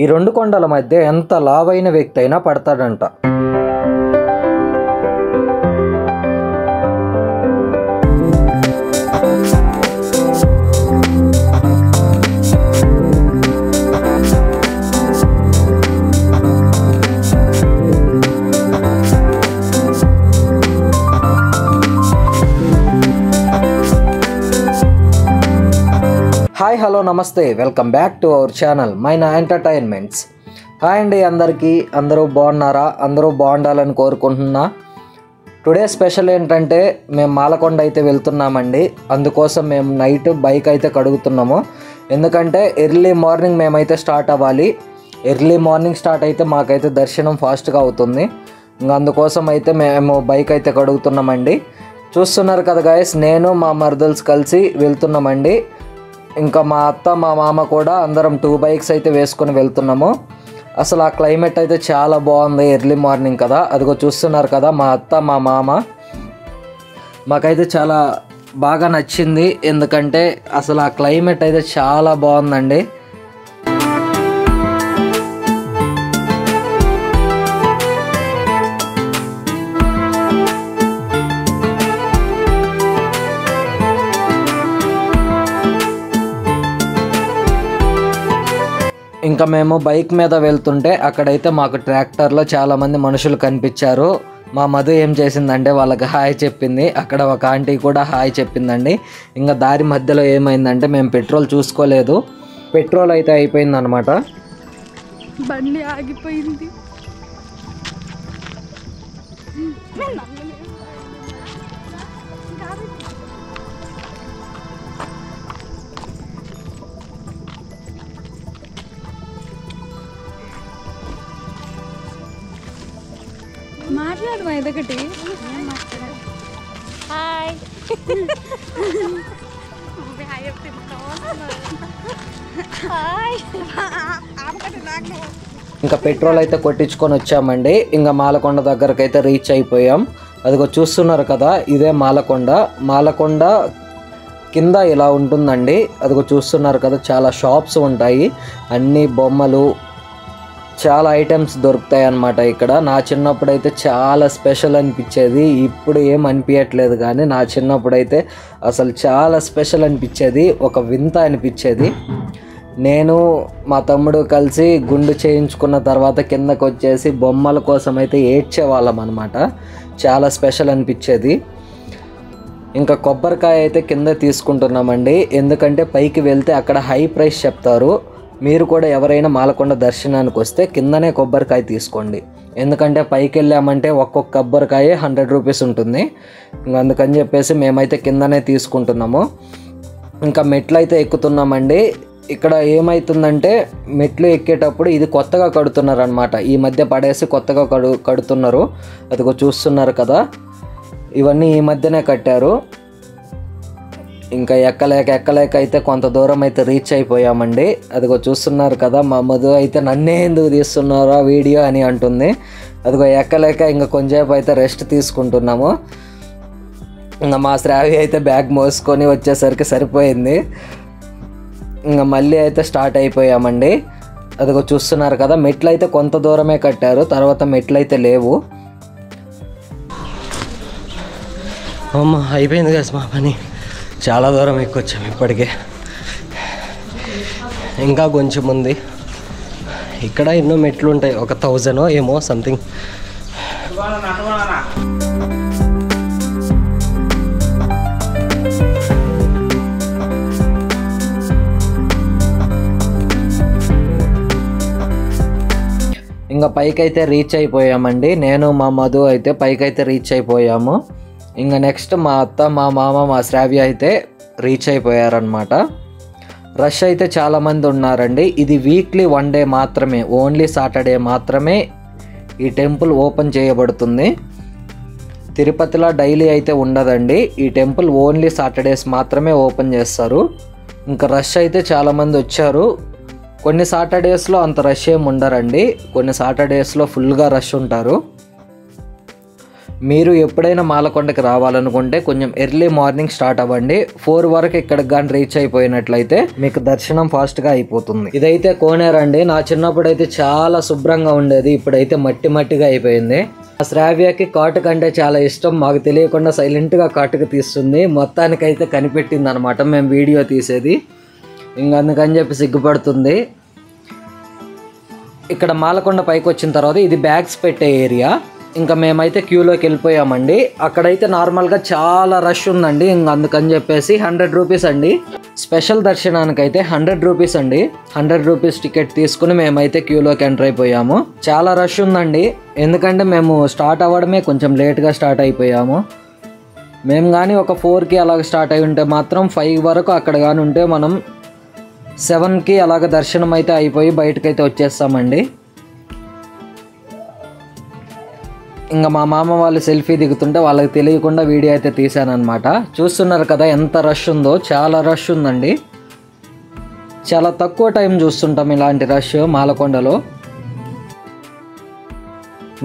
ఈ రెండు కొండల మధ్య ఎంత లావైన వ్యక్తి అయినా పడతాడంట. హాయ్ హలో నమస్తే, welcome back to our channel Maina entertainments. Hi అండి అందరికీ. అందరూ బాగున్నారా? అందరూ బాగుండాలని కోరుకుంటున్నా. టుడే స్పెషల్ ఏంటంటే మేము మాలకొండ అయితే వెళ్తున్నామండి. అందుకోసం మేము నైట్ బైక్ అయితే కడుగుతున్నాము. ఎందుకంటే ఎర్లీ మార్నింగ్ మేమైతే స్టార్ట్ అవ్వాలి. ఎర్లీ మార్నింగ్ స్టార్ట్ అయితే మాకైతే దర్శనం ఫాస్ట్గా అవుతుంది. ఇంకా అందుకోసం అయితే మేము బైక్ అయితే కడుగుతున్నామండి. చూస్తున్నారు కదా గైస్, నేను మా మర్దల్స్ కలిసి వెళ్తున్నామండి. ఇంకా మా అత్త మా మామ కూడా అందరం 2 బైక్స్ అయితే వేసుకొని వెళ్తున్నాము. అసలు ఆ క్లైమేట్ అయితే చాలా బాగుంది. ఎర్లీ మార్నింగ్ కదా, అదిగో చూస్తున్నారు కదా మా అత్త మా మామ. మాకైతే చాలా బాగా నచ్చింది. ఎందుకంటే అసలు ఆ క్లైమేట్ అయితే చాలా బాగుందండి. ఇంకా మేము బైక్ మీద వెళ్తుంటే అక్కడైతే మాకు ట్రాక్టర్లో చాలామంది మనుషులు కనిపించారు. మా మధు ఏం చేసిందంటే వాళ్ళకి హాయ్ చెప్పింది. అక్కడ ఒక ఆంటీ కూడా హాయ్ చెప్పిందండి. ఇంకా దారి మధ్యలో ఏమైందంటే మేము పెట్రోల్ చూసుకోలేదు. పెట్రోల్ అయితే అయిపోయింది అనమాట. బండి ఆగిపోయింది. మాట్లాడు ఇదొకటి. హాయ్ ఇంకా పెట్రోల్ అయితే కొట్టించుకొని వచ్చామండి. ఇంకా మాలకొండ దగ్గరకు అయితే రీచ్ అయిపోయాం. అదిగో చూస్తున్నారు కదా, ఇదే మాలకొండ. మాలకొండ కింద ఇలా ఉంటుందండి. అదిగో చూస్తున్నారు కదా, చాలా షాప్స్ ఉంటాయి. అన్ని బొమ్మలు, చాలా ఐటమ్స్ దొరుకుతాయి అన్నమాట ఇక్కడ. నా చిన్నప్పుడు అయితే చాలా స్పెషల్ అనిపించేది. ఇప్పుడు ఏం అనిపించట్లేదు, కానీ నా చిన్నప్పుడు అయితే అసలు చాలా స్పెషల్ అనిపించేది. ఒక వింత అనిపించేది. నేను మా తమ్ముడు కలిసి గుండు చేయించుకున్న తర్వాత కిందకు వచ్చేసి బొమ్మల కోసం అయితే ఏడ్చేవాళ్ళం అనమాట. చాలా స్పెషల్ అనిపించేది. ఇంకా కొబ్బరికాయ అయితే కింద తీసుకుంటున్నామండి. ఎందుకంటే పైకి వెళ్తే అక్కడ హై ప్రైస్ చెప్తారు. మీరు కూడా ఎవరైనా మాలకొండ దర్శనానికి వస్తే కిందనే కొబ్బరికాయ తీసుకోండి. ఎందుకంటే పైకి వెళ్ళామంటే ఒక్కొక్క కొబ్బరికాయ 100 రూపీస్ ఉంటుంది. అందుకని చెప్పేసి మేమైతే కిందనే తీసుకుంటున్నాము. ఇంకా మెట్లు అయితే ఎక్కుతున్నామండి. ఇక్కడ ఏమవుతుందంటే మెట్లు ఎక్కేటప్పుడు ఇది కొత్తగా కడుతున్నారు అనమాట. ఈ మధ్య పడేసి కొత్తగా కడుతున్నారు. అదిగో చూస్తున్నారు కదా, ఇవన్నీ ఈ మధ్యనే కట్టారు. ఇంకా ఎక్కలేక అయితే కొంత దూరం అయితే రీచ్ అయిపోయామండి. అదిగో చూస్తున్నారు కదా, మా మధు అయితే నన్నే ఎందుకు తీస్తున్నారా వీడియో అని అంటుంది. అదిగో ఎక్కలేక ఇంకా కొంచెంసేపు అయితే రెస్ట్ తీసుకుంటున్నాము. ఇంకా మా శ్రావి అయితే బ్యాగ్ మోసుకొని వచ్చేసరికి సరిపోయింది. ఇంకా మళ్ళీ అయితే స్టార్ట్ అయిపోయామండి. అదిగో చూస్తున్నారు కదా, మెట్లు అయితే కొంత దూరమే కట్టారు, తర్వాత మెట్లు అయితే లేవు. అమ్మ అయిపోయింది కదా మా పని. చాలా దూరం ఎక్కొచ్చాము ఇప్పటికే. ఇంకా కొంచెం ఉంది. ఇక్కడ ఎన్నో మెట్లు ఉంటాయి, ఒక 1000 ఏమో సంథింగ్. ఇంకా పైకైతే రీచ్ అయిపోయామండి. నేను మా మధు అయితే పైకైతే రీచ్ అయిపోయాము. ఇంకా నెక్స్ట్ మా అత్త మా మామ మా శ్రావ్య అయితే రీచ్ అయిపోయారనమాట. రష్ అయితే చాలామంది ఉన్నారండి. ఇది వీక్లీ 1 డే మాత్రమే, ఓన్లీ సాటర్డే మాత్రమే ఈ టెంపుల్ ఓపెన్ చేయబడుతుంది. తిరుపతిలో డైలీ అయితే ఉండదండి. ఈ టెంపుల్ ఓన్లీ సాటర్డేస్ మాత్రమే ఓపెన్ చేస్తారు. ఇంకా రష్ అయితే చాలామంది వచ్చారు. కొన్ని సాటర్డేస్లో అంత రష్ ఏమి ఉండరండి, కొన్ని సాటర్డేస్లో ఫుల్గా రష్ ఉంటారు. మీరు ఎప్పుడైనా మాలకొండకి రావాలనుకుంటే కొంచెం ఎర్లీ మార్నింగ్ స్టార్ట్ అవ్వండి. 4 వరకు ఇక్కడికి కానీ రీచ్ అయిపోయినట్లయితే మీకు దర్శనం ఫాస్ట్గా అయిపోతుంది. ఇదైతే కోనేరు అండి. నా చిన్నప్పుడు అయితే చాలా శుభ్రంగా ఉండేది, ఇప్పుడైతే మట్టి మట్టిగా అయిపోయింది. శ్రావ్యకి కాటుక అంటే చాలా ఇష్టం. మాకు తెలియకుండా సైలెంట్గా కాటుక తీస్తుంది. మొత్తానికైతే కనిపెట్టింది అనమాట మేము వీడియో తీసేది. అందుకని చెప్పి సిగ్గుపడుతుంది. ఇక్కడ మాలకొండ పైకి వచ్చిన తర్వాత ఇది బ్యాగ్స్ పెట్టే ఏరియా. ఇంకా మేమైతే క్యూలోకి వెళ్ళిపోయామండి. అక్కడైతే నార్మల్గా చాలా రష్ ఉందండి. అందుకని చెప్పేసి 100 రూపీస్ అండి. స్పెషల్ దర్శనానికి అయితే 100 రూపీస్ అండి. 100 రూపీస్ టికెట్ తీసుకుని మేమైతే క్యూలోకి ఎంటర్ అయిపోయాము. చాలా రష్ ఉందండి, ఎందుకంటే మేము స్టార్ట్ అవ్వడమే కొంచెం లేట్గా స్టార్ట్ అయిపోయాము. మేము కానీ ఒక 4కి అలాగ స్టార్ట్ అయి ఉంటే మాత్రం 5 వరకు అక్కడ కానీ ఉంటే మనం 7కి అలాగ దర్శనం అయితే అయిపోయి బయటకైతే వచ్చేస్తామండి. ఇంకా మా మామ వాళ్ళు సెల్ఫీ దిగుతుంటే వాళ్ళకి తెలియకుండా వీడియో అయితే తీశానమాట. చూస్తున్నారు కదా ఎంత రష్ ఉందో, చాలా రష్ ఉందండి. చాలా తక్కువ టైం చూస్తుంటాం ఇలాంటి రష్ మాలకొండలో.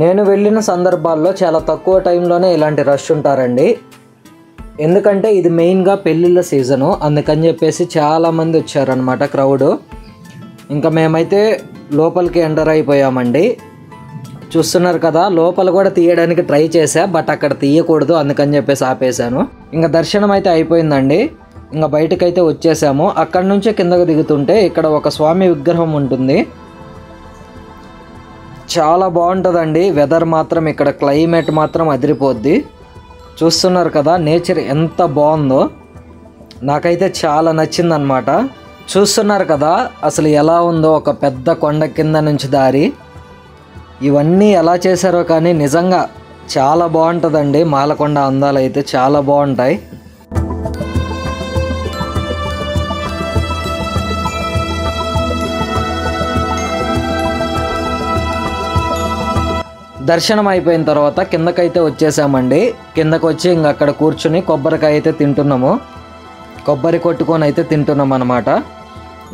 నేను వెళ్ళిన సందర్భాల్లో చాలా తక్కువ టైంలోనే ఇలాంటి రష్ ఉంటారండి. ఎందుకంటే ఇది మెయిన్గా పెళ్ళిళ్ళ సీజను, అందుకని చెప్పేసి చాలామంది వచ్చారనమాట క్రౌడ్. ఇంకా మేమైతే లోపలికి ఎంటర్ అయిపోయామండి. చూస్తున్నారు కదా, లోపల కూడా తీయడానికి ట్రై చేశా, బట్ అక్కడ తీయకూడదు అందుకని చెప్పేసి ఆపేశాను. ఇంకా దర్శనం అయితే అయిపోయిందండి. ఇంకా బయటకైతే వచ్చేసాము. అక్కడ నుంచే కిందకు దిగుతుంటే ఇక్కడ ఒక స్వామి విగ్రహం ఉంటుంది. చాలా బాగుంటుందండి. వెదర్ మాత్రం ఇక్కడ క్లైమేట్ మాత్రం అదిరిపోద్ది. చూస్తున్నారు కదా నేచర్ ఎంత బాగుందో, నాకైతే చాలా నచ్చిందనమాట. చూస్తున్నారు కదా అసలు ఎలా ఉందో, ఒక పెద్ద కొండ కింద నుంచి దారి. ఇవన్నీ ఎలా చేశారో కానీ నిజంగా చాలా బాగుంటుందండి. మాలకొండ అందాలు అయితే చాలా బాగుంటాయి. దర్శనం అయిపోయిన తర్వాత కిందకైతే వచ్చేసామండి. కిందకు వచ్చి ఇంక అక్కడ కూర్చుని కొబ్బరికాయ అయితే తింటున్నాము. కొబ్బరి కొట్టుకొని అయితే తింటున్నాం అనమాట.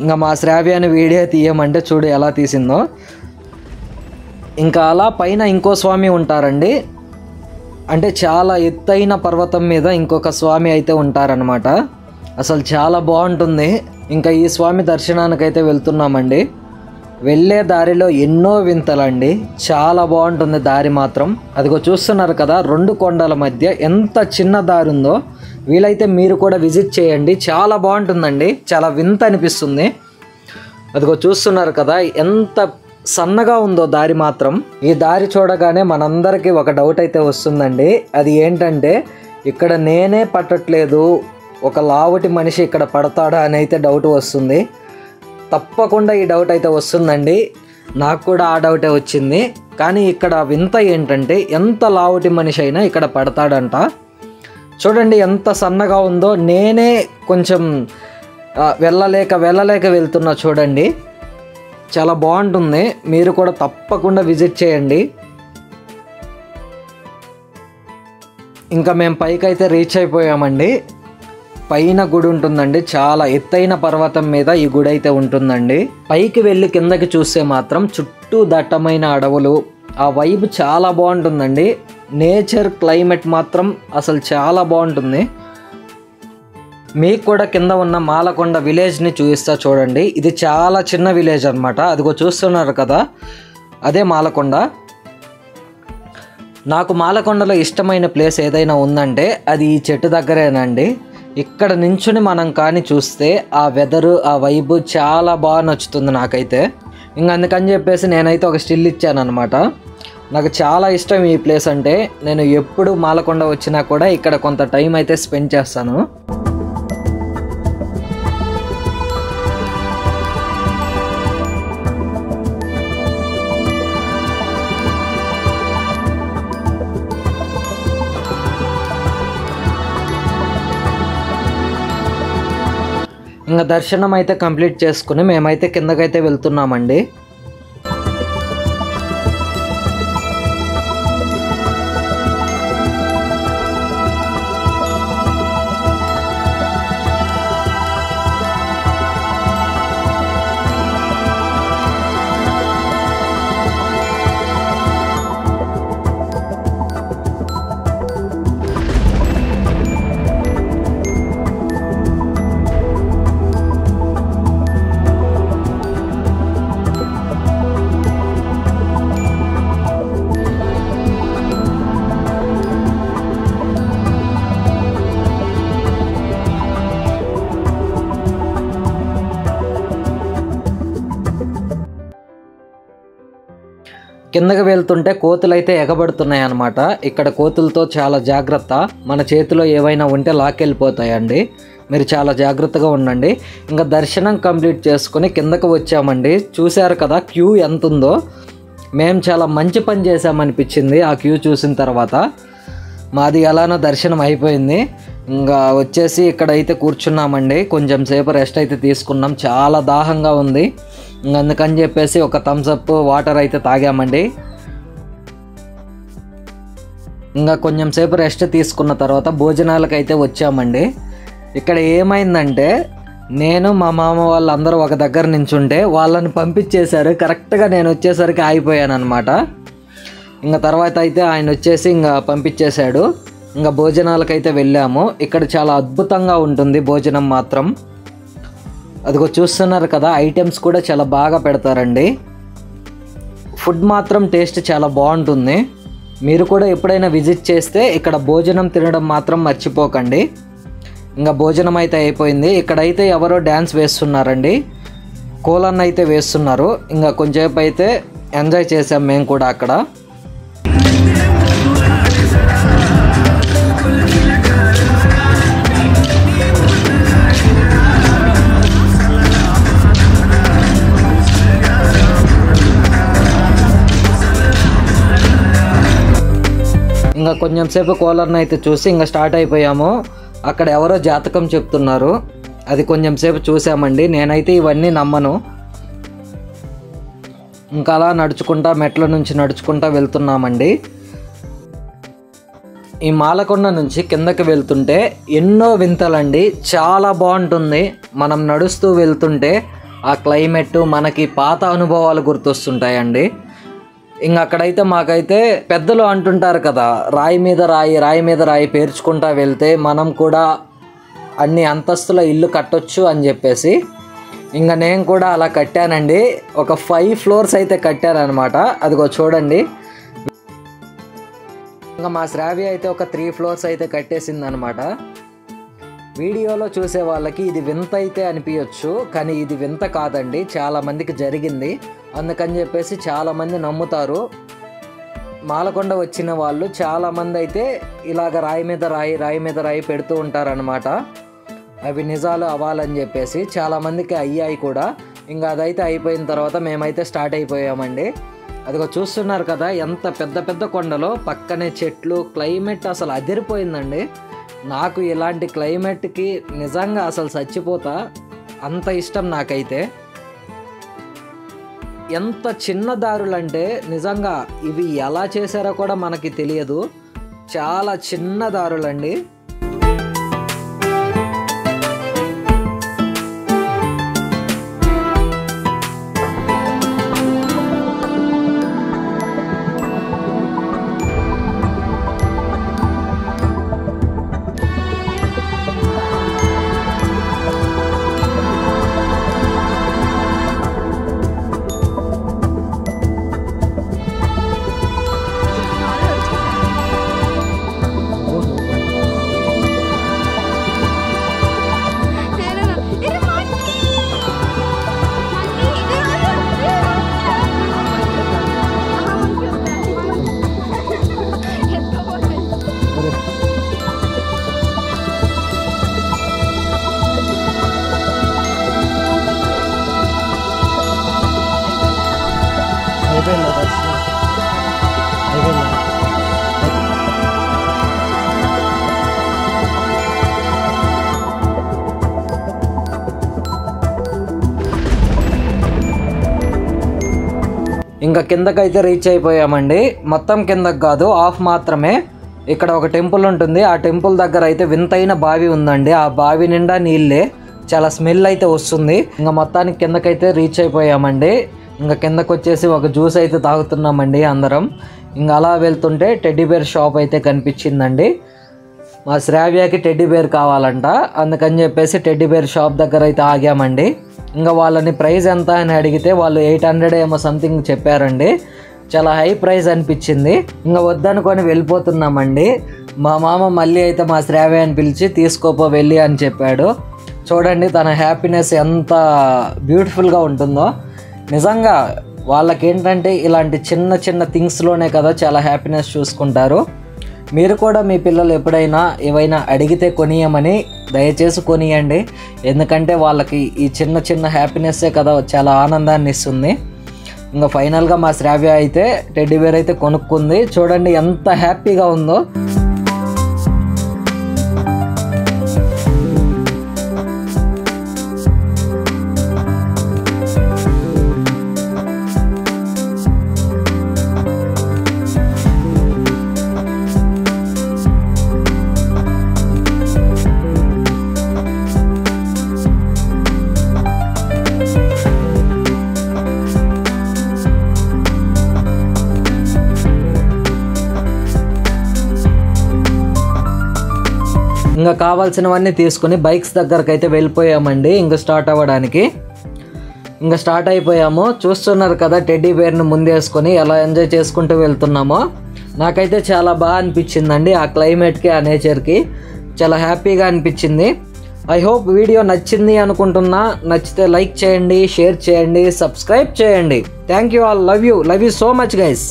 ఇంకా మా శ్రావ్యాన్ని వీడియో తీయమంటే చూడు ఎలా తీసిందో. ఇంకా అలా పైన ఇంకో స్వామి ఉంటారండి. అంటే చాలా ఎత్తైన పర్వతం మీద ఇంకొక స్వామి అయితే ఉంటారనమాట. అసలు చాలా బాగుంటుంది. ఇంకా ఈ స్వామి దర్శనానికైతే వెళ్తున్నామండి. వెళ్ళే దారిలో ఎన్నో వింతలండి, చాలా బాగుంటుంది దారి మాత్రం. అదిగో చూస్తున్నారు కదా 2 కొండల మధ్య ఎంత చిన్న దారి ఉందో. వీలైతే మీరు కూడా విజిట్ చేయండి, చాలా బాగుంటుందండి. చాలా వింత అనిపిస్తుంది. అదిగో చూస్తున్నారు కదా ఎంత సన్నగా ఉందో దారి మాత్రం. ఈ దారి చూడగానే మనందరికీ ఒక డౌట్ అయితే వస్తుందండి. అది ఏంటంటే ఇక్కడ నేనే పట్టట్లేదు, ఒక లావుటి మనిషి ఇక్కడ పడతాడా అని అయితే డౌట్ వస్తుంది. తప్పకుండా ఈ డౌట్ అయితే వస్తుందండి. నాకు కూడా ఆ డౌటే వచ్చింది. కానీ ఇక్కడ వింత ఏంటంటే ఎంత లావుటి మనిషి అయినా ఇక్కడ పడతాడంట. చూడండి ఎంత సన్నగా ఉందో. నేనే కొంచెం వెళ్ళలేక వెళ్తున్నా చూడండి. చాలా బాగుంటుంది. మీరు కూడా తప్పకుండా విజిట్ చేయండి. ఇంకా మేము పైకైతే రీచ్ అయిపోయామండి. పైన గుడి ఉంటుందండి. చాలా ఎత్తైన పర్వతం మీద ఈ గుడి అయితే ఉంటుందండి. పైకి వెళ్ళి కిందకి చూస్తే మాత్రం చుట్టూ దట్టమైన అడవులు, ఆ వైబ్ చాలా బాగుంటుందండి. నేచర్ క్లైమేట్ మాత్రం అసలు చాలా బాగుంటుంది. మీకు కూడా కింద ఉన్న మాలకొండ విలేజ్ని చూపిస్తా చూడండి. ఇది చాలా చిన్న విలేజ్ అనమాట. అదిగో చూస్తున్నారు కదా అదే మాలకొండ. నాకు మాలకొండలో ఇష్టమైన ప్లేస్ ఏదైనా ఉందంటే అది ఈ చెట్టు దగ్గరేనండి. ఇక్కడ నించుని మనం కానీ చూస్తే ఆ వెదరు, ఆ వైబు చాలా బాగా నచ్చుతుంది నాకైతే. అందుకని చెప్పేసి నేనైతే ఒక స్టిల్ ఇచ్చాను అనమాట. నాకు చాలా ఇష్టం ఈ ప్లేస్ అంటే. నేను ఎప్పుడు మాలకొండ వచ్చినా కూడా ఇక్కడ కొంత టైం అయితే స్పెండ్ చేస్తాను. ఇంకా దర్శనం అయితే కంప్లీట్ చేసుకుని మేమైతే కిందకైతే వెళ్తున్నామండి. కిందకి వెళ్తుంటే కోతులు అయితే ఎగబడుతున్నాయి అన్నమాట. ఇక్కడ కోతులతో చాలా జాగ్రత్త, మన చేతిలో ఏవైనా ఉంటే లాక్కెళ్ళిపోతాయండి. మీరు చాలా జాగ్రత్తగా ఉండండి. ఇంకా దర్శనం కంప్లీట్ చేసుకుని కిందకు వచ్చామండి. చూశారు కదా క్యూ ఎంత ఉందో. మేము చాలా మంచి పని చేసామనిపించింది ఆ క్యూ చూసిన తర్వాత. మాది ఎలానో దర్శనం అయిపోయింది. ఇంకా వచ్చేసి ఇక్కడైతే కూర్చున్నామండి. కొంచెం సేపు రెస్ట్ అయితే తీసుకున్నాం. చాలా దాహంగా ఉంది. అందుకని చెప్పేసి ఒక థమ్స్అప్ వాటర్ అయితే తాగామండి. ఇంకా కొంచెం సేపు రెస్ట్ తీసుకున్న తర్వాత భోజనాలకు అయితే వచ్చామండి. ఇక్కడ ఏమైందంటే నేను మా మామ వాళ్ళందరూ ఒక దగ్గర నించుంటే వాళ్ళని పంపించేశారు. కరెక్ట్గా నేను వచ్చేసరికి ఆగిపోయాను అనమాట. ఇంకా తర్వాత అయితే ఆయన వచ్చేసి ఇంకా పంపించేశాడు. ఇంకా భోజనాలకైతే వెళ్ళాము. ఇక్కడ చాలా అద్భుతంగా ఉంటుంది భోజనం మాత్రం. అదిగో చూస్తున్నారు కదా, ఐటమ్స్ కూడా చాలా బాగా పెడతారండి. ఫుడ్ మాత్రం టేస్ట్ చాలా బాగుంటుంది. మీరు కూడా ఎప్పుడైనా విజిట్ చేస్తే ఇక్కడ భోజనం తినడం మాత్రం మర్చిపోకండి. ఇంకా భోజనం అయితే అయిపోయింది. ఇక్కడైతే ఎవరో డ్యాన్స్ వేస్తున్నారండి, కోలన్న అయితే వేస్తున్నారు. ఇంకా కొంచెంసేపు అయితే ఎంజాయ్ చేసాం మేము కూడా అక్కడ. ఇంకా కొంచెం సేపు కోలర్ని అయితే చూసి ఇంకా స్టార్ట్ అయిపోయాము. అక్కడ ఎవరో జాతకం చెప్తున్నారు, అది కొంచెం సేపు చూసామండి. నేనైతే ఇవన్నీ నమ్మను. ఇంకా అలా నడుచుకుంటా మెట్ల నుంచి నడుచుకుంటా వెళ్తున్నామండి. ఈ మాలకొండ నుంచి కిందకి వెళ్తుంటే ఎన్నో వింతలండి. చాలా బాగుంటుంది. మనం నడుస్తూ వెళ్తుంటే ఆ క్లైమేట్ మనకి పాత అనుభవాలు గుర్తొస్తుంటాయండి. ఇంకా అక్కడైతే మాకైతే పెద్దలు అంటుంటారు కదా, రాయి మీద రాయి, రాయి మీద రాయి పేర్చుకుంటా వెళ్తే మనం కూడా అన్ని అంతస్తుల ఇల్లు కట్టొచ్చు అని చెప్పేసి ఇంకా నేను కూడా అలా కట్టానండి. ఒక 5 floors అయితే కట్టానమాట. అదిగో చూడండి. ఇంకా మా శ్రావ్య అయితే ఒక 3 floors అయితే కట్టేసింది అనమాట. వీడియోలో చూసే వాళ్ళకి ఇది వింత అయితే అనిపించవచ్చు, కానీ ఇది వింత కాదండి, చాలా మందికి జరిగింది. అందుకని చెప్పేసి చాలామంది నమ్ముతారు. మాలకొండ వచ్చిన వాళ్ళు చాలామంది అయితే ఇలాగ రాయి మీద రాయి, రాయి మీద రాయి పెడుతూ ఉంటారనమాట. అవి నిజాలు అవ్వాలని చెప్పేసి చాలామందికి అయ్యాయి కూడా. ఇంకా అదైతే అయిపోయిన తర్వాత మేమైతే స్టార్ట్ అయిపోయామండి. అదిగో చూస్తున్నారు కదా, ఎంత పెద్ద పెద్ద కొండలో పక్కనే చెట్లు, క్లైమేట్ అసలు అదిరిపోయిందండి. నాకు ఇలాంటి క్లైమేట్కి నిజంగా అసలు చచ్చిపోతా, అంత ఇష్టం నాకైతే. ఎంత చిన్న దారులంటే నిజంగా ఇవి ఎలా చేశారో కూడా మనకి తెలియదు. చాలా చిన్న దారులండి. ఇంకా కిందకైతే రీచ్ అయిపోయామండి. మొత్తం కిందకి కాదు, హాఫ్ మాత్రమే. ఇక్కడ ఒక టెంపుల్ ఉంటుంది. ఆ టెంపుల్ దగ్గర అయితే వింతైన బావి ఉందండి. ఆ బావి నిండా నీళ్ళే, చాలా స్మెల్ అయితే వస్తుంది. ఇంకా మొత్తానికి కిందకైతే రీచ్ అయిపోయామండి. ఇంకా కిందకు వచ్చేసి ఒక జ్యూస్ అయితే తాగుతున్నామండి అందరం. ఇంకా అలా వెళ్తుంటే టెడ్డీ బేర్ షాప్ అయితే కనిపించిందండి. మా శ్రావ్యకి టెడ్డీ బేర్ కావాలంట, అందుకని చెప్పేసి టెడ్డీ బేర్ షాప్ దగ్గర అయితే ఆగామండి. ఇంకా వాళ్ళని ప్రైస్ ఎంత అని అడిగితే వాళ్ళు 800 ఏమో సంథింగ్ చెప్పారండి. చాలా హై ప్రైస్ అనిపించింది. ఇంకా వద్దనుకొని వెళ్ళిపోతున్నామండి. మా మామ మళ్ళీ అయితే మా శ్రావ్య అని పిలిచి తీసుకోపో వెళ్ళి అని చెప్పాడు. చూడండి తన హ్యాపీనెస్ ఎంత బ్యూటిఫుల్గా ఉంటుందో. నిజంగా వాళ్ళకేంటంటే ఇలాంటి చిన్న చిన్న థింగ్స్లోనే కదా చాలా హ్యాపీనెస్ చూసుకుంటారు. మీరు కూడా మీ పిల్లలు ఎప్పుడైనా ఏవైనా అడిగితే కొనియమని దయచేసి కొనియండి. ఎందుకంటే వాళ్ళకి ఈ చిన్న చిన్న హ్యాపీనెస్సే కదా చాలా ఆనందాన్ని ఇస్తుంది. ఇంకా ఫైనల్గా మా శ్రావ్య అయితే టెడ్డీ బేర్ అయితే కొనుక్కుంది. చూడండి ఎంత హ్యాపీగా ఉందో. ఇంకా కావాల్సినవన్నీ తీసుకుని బైక్స్ దగ్గరకు అయితే వెళ్ళిపోయామండి. ఇంకా స్టార్ట్ అవ్వడానికి ఇంకా స్టార్ట్ అయిపోయాము. చూస్తున్నారు కదా టెడ్డీ బేర్ని ముందేసుకొని ఎలా ఎంజాయ్ చేసుకుంటూ వెళ్తున్నామో. నాకైతే చాలా బాగా అనిపించిందండి. ఆ క్లైమేట్కి ఆ నేచర్కి చాలా హ్యాపీగా అనిపించింది. ఐ హోప్ వీడియో నచ్చింది అనుకుంటున్నా. నచ్చితే లైక్ చేయండి, షేర్ చేయండి, సబ్స్క్రైబ్ చేయండి. Thank you all. Love you so much guys.